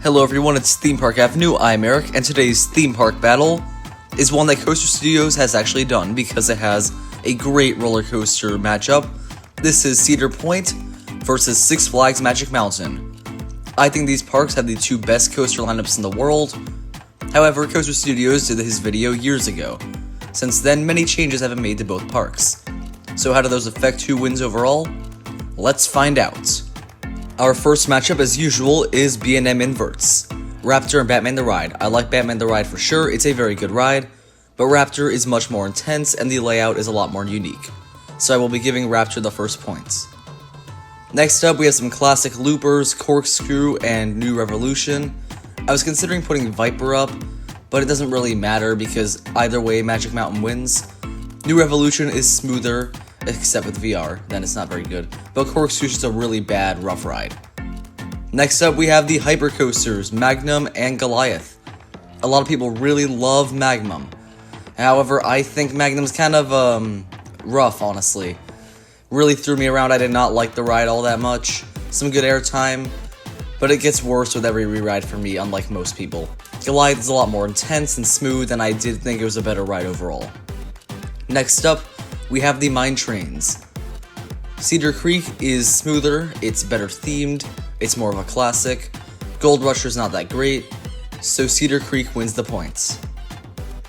Hello everyone, it's Theme Park Avenue, I'm Eric, and today's theme park battle is one that Coaster Studios has actually done because it has a great roller coaster matchup. This is Cedar Point versus Six Flags Magic Mountain. I think these parks have the two best coaster lineups in the world. However, Coaster Studios did his video years ago. Since then, many changes have been made to both parks. So how do those affect who wins overall? Let's find out. Our first matchup, as usual, is B&M Inverts. Raptor and Batman the Ride. I like Batman the Ride for sure, it's a very good ride, but Raptor is much more intense and the layout is a lot more unique. So I will be giving Raptor the first points. Next up, we have some classic loopers, Corkscrew, and New Revolution. I was considering putting Viper up, but it doesn't really matter because either way, Magic Mountain wins. New Revolution is smoother, except with VR, then it's not very good, but Corkscrew is just a really bad rough ride. Next up, we have the Hyper Coasters, Magnum and Goliath. A lot of people really love Magnum. However, I think Magnum's kind of, rough, honestly. Really threw me around, I did not like the ride all that much. Some good airtime, but it gets worse with every re-ride for me, unlike most people. Goliath is a lot more intense and smooth, and I did think it was a better ride overall. Next up, we have the Mine Trains. Cedar Creek is smoother, it's better themed, it's more of a classic. Gold Rusher's not that great, so Cedar Creek wins the points.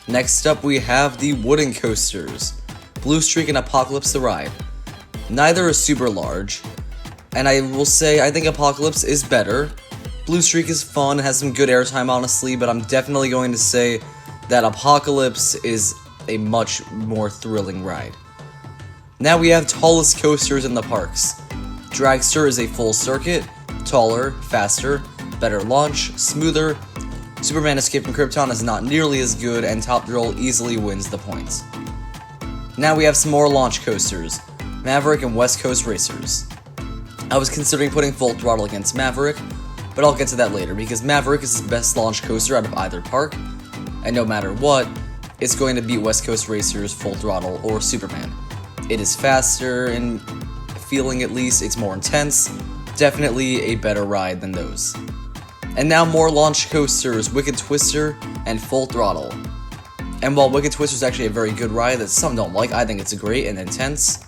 Next up, we have the Wooden Coasters. Blue Streak and Apocalypse the Ride. Neither is super large, and I will say I think Apocalypse is better. Blue Streak is fun, has some good airtime honestly, but I'm definitely going to say that Apocalypse is a much more thrilling ride. Now we have tallest coasters in the parks. Dragster is a full circuit, taller, faster, better launch, smoother. Superman Escape from Krypton is not nearly as good, and Top Thrill easily wins the points. Now we have some more launch coasters, Maverick and West Coast Racers. I was considering putting Full Throttle against Maverick, but I'll get to that later because Maverick is the best launch coaster out of either park, and no matter what, it's going to beat West Coast Racers, Full Throttle, or Superman. It is faster in feeling, at least, it's more intense, definitely a better ride than those. And now more launch coasters, Wicked Twister and Full Throttle. And while Wicked Twister is actually a very good ride that some don't like, I think it's great and intense.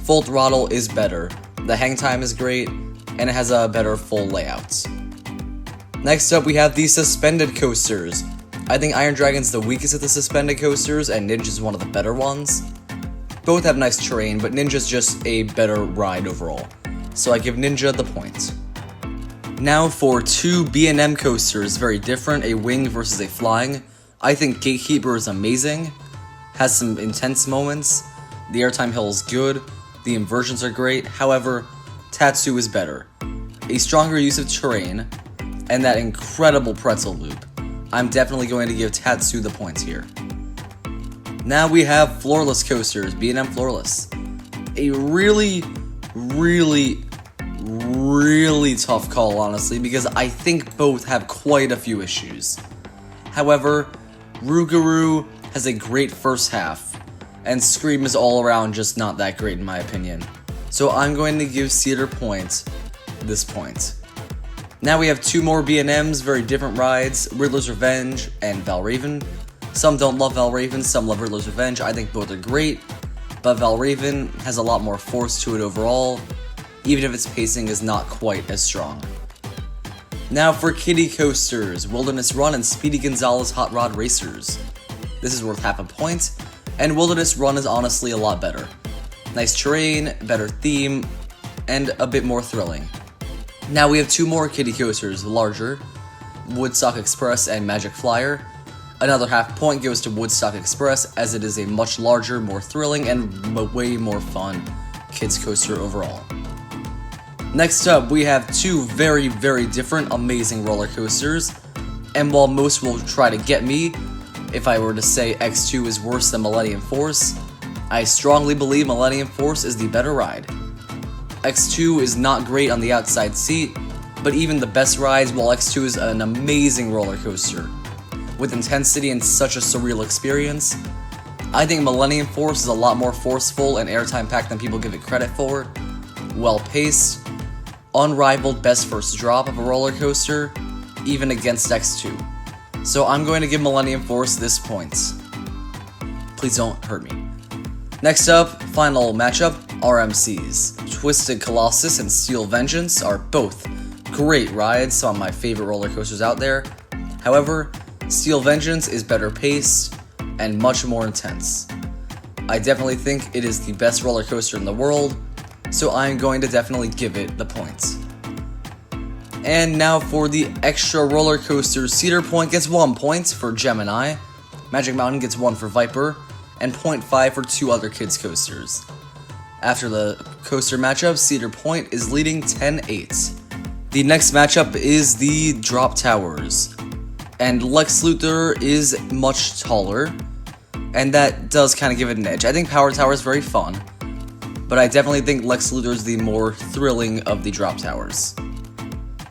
Full Throttle is better, the hang time is great, and it has a better full layout. Next up, we have the suspended coasters. I think Iron Dragon's the weakest of the suspended coasters, and Ninja's one of the better ones. Both have nice terrain, but Ninja's just a better ride overall. So I give Ninja the point. Now for two B&M coasters, very different, a wing versus a flying. I think Gatekeeper is amazing, has some intense moments, the airtime hill is good, the inversions are great, however, Tatsu is better. A stronger use of terrain, and that incredible pretzel loop. I'm definitely going to give Tatsu the points here. Now we have Floorless coasters, B&M Floorless. A really tough call, honestly, because I think both have quite a few issues. However, Rougarou has a great first half, and Scream is all around just not that great in my opinion. So I'm going to give Cedar Point this point. Now we have two more B&Ms, very different rides, Riddler's Revenge and Valravn. Some don't love Valravn, some love Riddler's Revenge. I think both are great, but Valravn has a lot more force to it overall, even if its pacing is not quite as strong. Now for kiddie coasters, Wilderness Run and Speedy Gonzales Hot Rod Racers. This is worth half a point, and Wilderness Run is honestly a lot better. Nice terrain, better theme, and a bit more thrilling. Now we have two more kiddie coasters, larger, Woodstock Express and Magic Flyer. Another half point goes to Woodstock Express as it is a much larger, more thrilling, and way more fun kids coaster overall. Next up, we have two very different, amazing roller coasters, and while most will try to get me, if I were to say X2 is worse than Millennium Force, I strongly believe Millennium Force is the better ride. X2 is not great on the outside seat, but even the best rides, while X2 is an amazing roller coaster. With intensity and such a surreal experience, I think Millennium Force is a lot more forceful and airtime packed than people give it credit for. Well paced, unrivaled best first drop of a roller coaster, even against X2. So I'm going to give Millennium Force this point. Please don't hurt me. Next up, final matchup, RMCs. Twisted Colossus and Steel Vengeance are both great rides, some of my favorite roller coasters out there. However, Steel Vengeance is better paced and much more intense. I definitely think it is the best roller coaster in the world, so I'm going to definitely give it the points. And now for the extra roller coasters, Cedar Point gets 1 point for Gemini, Magic Mountain gets 1 for Viper, and 0.5 for 2 other kids coasters. After the coaster matchup, Cedar Point is leading 10-8. The next matchup is the Drop Towers, and Lex Luthor is much taller, and that does kind of give it an edge. I think Power Tower is very fun, but I definitely think Lex Luthor is the more thrilling of the Drop Towers.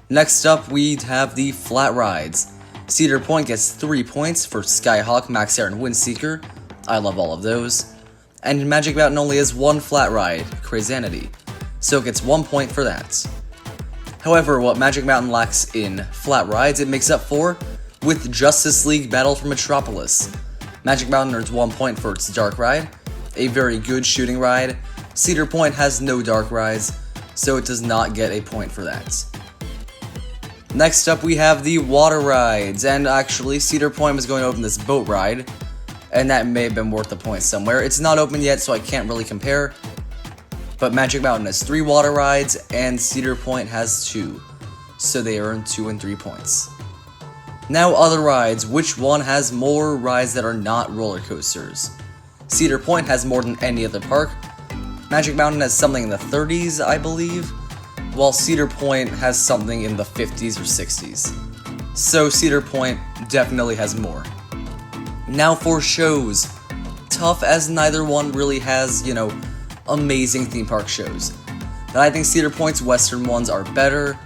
Next up, we have the Flat Rides. Cedar Point gets 3 points for Skyhawk, Max Air, and Windseeker. I love all of those. And Magic Mountain only has 1 flat ride, Crazanity, so it gets 1 point for that. However, what Magic Mountain lacks in flat rides, it makes up for with Justice League Battle for Metropolis. Magic Mountain earns 1 point for its dark ride, a very good shooting ride. Cedar Point has no dark rides, so it does not get a point for that. Next up, we have the water rides, and actually Cedar Point was going to open this boat ride, and that may have been worth a point somewhere. It's not open yet, so I can't really compare, but Magic Mountain has 3 water rides, and Cedar Point has 2, so they earn 2 and 3 points. Now other rides, which one has more rides that are not roller coasters? Cedar Point has more than any other park. Magic Mountain has something in the 30s, I believe, while Cedar Point has something in the 50s or 60s. So Cedar Point definitely has more. Now for shows. Tough as neither one really has, amazing theme park shows. But I think Cedar Point's Western ones are better,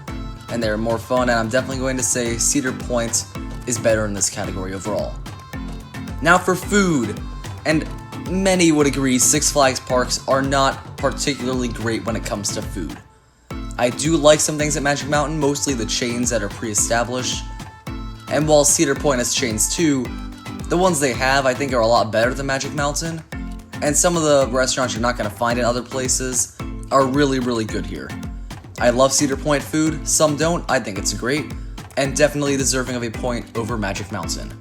and they're more fun, and I'm definitely going to say Cedar Point is better in this category overall. Now for food, and many would agree Six Flags parks are not particularly great when it comes to food. I do like some things at Magic Mountain, mostly the chains that are pre-established, and while Cedar Point has chains too, the ones they have I think are a lot better than Magic Mountain, and some of the restaurants you're not going to find in other places are really, really good here. I love Cedar Point food, some don't, I think it's great, and definitely deserving of a point over Magic Mountain.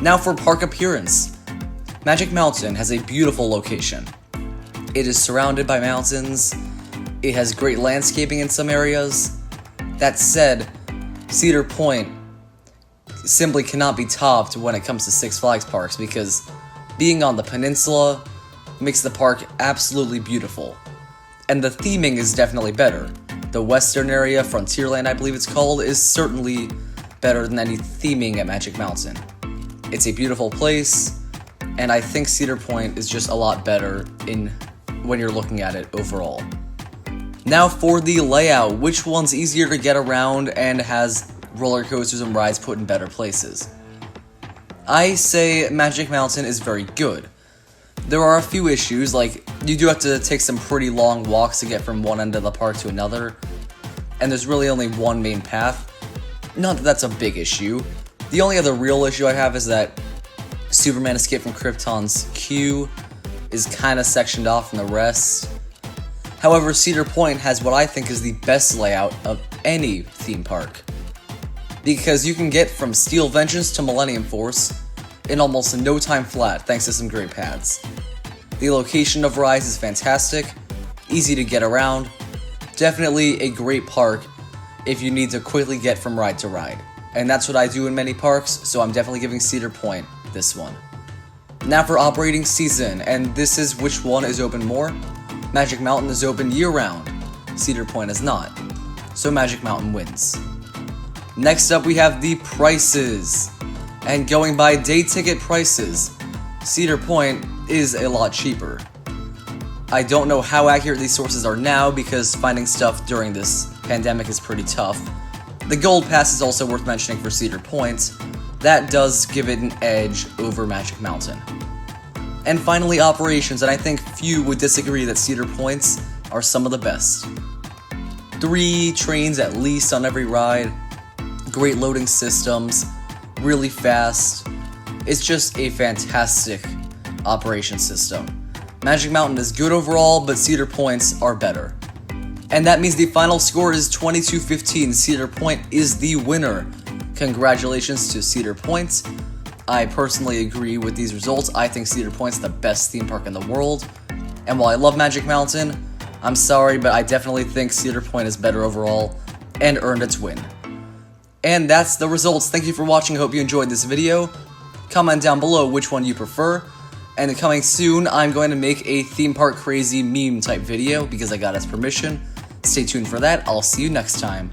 Now for park appearance. Magic Mountain has a beautiful location. It is surrounded by mountains, it has great landscaping in some areas. That said, Cedar Point simply cannot be topped when it comes to Six Flags parks because being on the peninsula makes the park absolutely beautiful. And the theming is definitely better. The western area, Frontierland I believe it's called, is certainly better than any theming at Magic Mountain. It's a beautiful place, and I think Cedar Point is just a lot better when you're looking at it overall. Now for the layout, which one's easier to get around and has roller coasters and rides put in better places? I say Magic Mountain is very good. There are a few issues, like you do have to take some pretty long walks to get from one end of the park to another, and there's really only one main path. Not that that's a big issue. The only other real issue I have is that Superman Escape from Krypton's queue is kind of sectioned off from the rest. However, Cedar Point has what I think is the best layout of any theme park, because you can get from Steel Vengeance to Millennium Force in almost no time flat thanks to some great paths. The location of rides is fantastic, easy to get around, definitely a great park if you need to quickly get from ride to ride. And that's what I do in many parks, so I'm definitely giving Cedar Point this one. Now for operating season, and this is which one is open more. Magic Mountain is open year-round, Cedar Point is not, so Magic Mountain wins. Next up we have the prices, and going by day ticket prices, Cedar Point is a lot cheaper. I don't know how accurate these sources are now because finding stuff during this pandemic is pretty tough. The Gold Pass is also worth mentioning for Cedar Point. That does give it an edge over Magic Mountain. And finally, operations, and I think few would disagree that Cedar Points are some of the best. 3 trains at least on every ride, great loading systems, really fast. It's just a fantastic operation system. Magic Mountain is good overall, but Cedar Point's are better. And that means the final score is 22-15. Cedar Point is the winner. Congratulations to Cedar Point. I personally agree with these results. I think Cedar Point's the best theme park in the world. And while I love Magic Mountain, I'm sorry, but I definitely think Cedar Point is better overall and earned its win. And that's the results. Thank you for watching. I hope you enjoyed this video. Comment down below which one you prefer. And coming soon, I'm going to make a Theme Park Crazy meme type video because I got its permission. Stay tuned for that. I'll see you next time.